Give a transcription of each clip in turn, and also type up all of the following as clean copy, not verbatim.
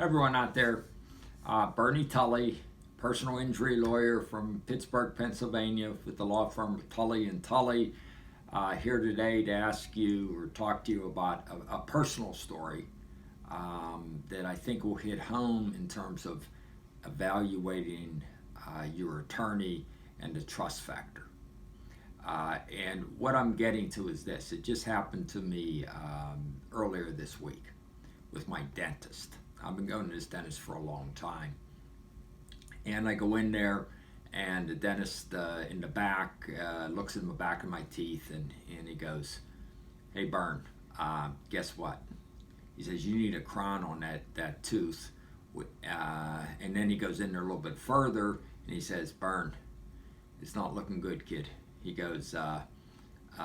Everyone out there, Bernie Tully, personal injury lawyer from Pittsburgh, Pennsylvania, with the law firm of Tully and Tully, here today to ask you or talk to you about a personal story that I think will hit home in terms of evaluating your attorney and the trust factor. And what I'm getting to is this. It just happened to me earlier this week with my dentist. I've been going to this dentist for a long time. And I go in there, and the dentist in the back looks in the back of my teeth, and he goes, "Hey, Bern, guess what?" He says, "You need a crown on that tooth." And then he goes in there a little bit further, and he says, "Bern, it's not looking good, kid." He goes,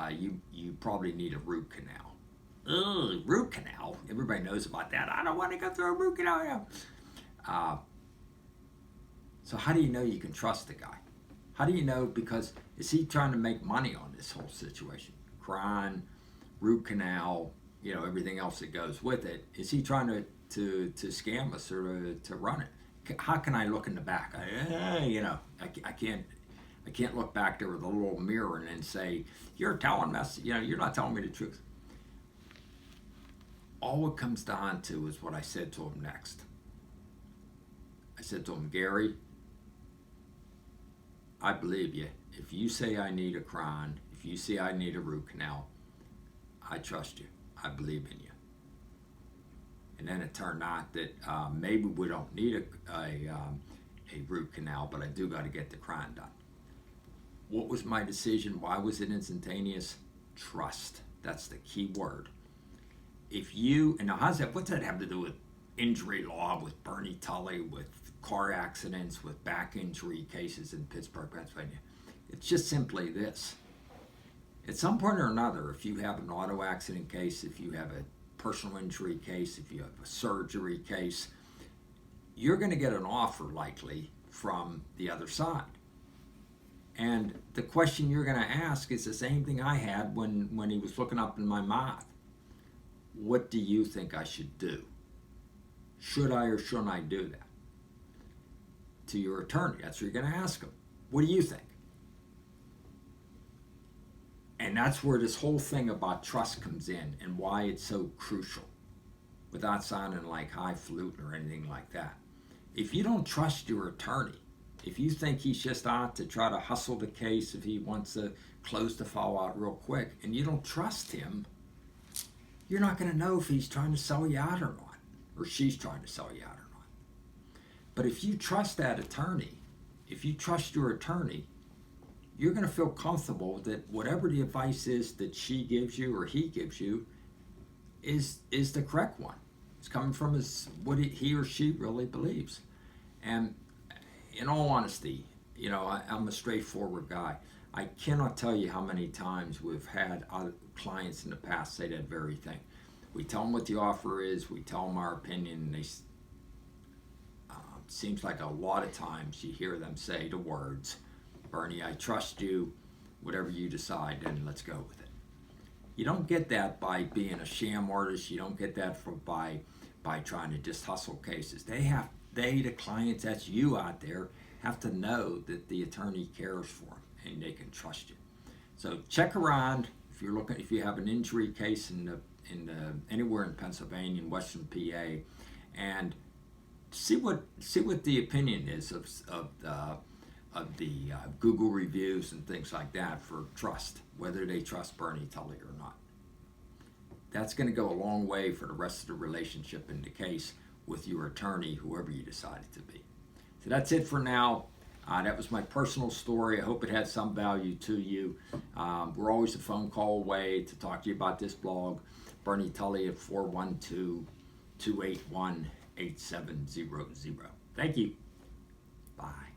you probably need a root canal." Ugh, root canal? Everybody knows about that. I don't want to go through a root canal. So how do you know you can trust the guy? How do you know? Because is he trying to make money on this whole situation? Crown, root canal, everything else that goes with it. Is he trying to scam us or to run it? How can I look in the back? I can't look back there with a little mirror and then say, "You're telling us, you're not telling me the truth." All it comes down to is what I said to him next. I said to him, "Gary, I believe you. If you say I need a crown, if you say I need a root canal, I trust you. I believe in you." And then it turned out that maybe we don't need a root canal, but I do got to get the crown done. What was my decision? Why was it instantaneous? Trust. That's the key word. And now what's that have to do with injury law, with Bernie Tully, with car accidents, with back injury cases in Pittsburgh, Pennsylvania? It's just simply this. At some point or another, if you have an auto accident case, if you have a personal injury case, if you have a surgery case, you're going to get an offer likely from the other side. And the question you're going to ask is the same thing I had when he was looking up in my mouth. What do you think I should do? Should I or shouldn't I do that? To your attorney, that's what you're going to ask him. What do you think? And that's where this whole thing about trust comes in and why it's so crucial, without sounding like highfalutin or anything like that. If you don't trust your attorney, if you think he's just out to try to hustle the case, if he wants to close the file out real quick, and you don't trust him, you're not going to know if he's trying to sell you out or not, or she's trying to sell you out or not. But if you trust that attorney, if you trust your attorney, you're going to feel comfortable that whatever the advice is that she gives you or he gives you is the correct one. It's coming from what he or she really believes. And in all honesty, I'm a straightforward guy. I cannot tell you how many times we've had other clients in the past say that very thing. We tell them what the offer is, we tell them our opinion, and seems like a lot of times you hear them say the words, "Bernie, I trust you, whatever you decide, then let's go with it." You don't get that by being a sham artist. You don't get that by trying to just hustle cases. The clients, that's you out there, have to know that the attorney cares for them and they can trust you. So check around if you have an injury case anywhere in Pennsylvania and Western PA, and see what the opinion is of the Google reviews and things like that for trust, whether they trust Bernie Tully or not. That's going to go a long way for the rest of the relationship in the case with your attorney, whoever you decide it to be. So that's it for now. That was my personal story. I hope it had some value to you. We're always a phone call away to talk to you about this blog. Bernie Tully at 412-281-8700. Thank you. Bye.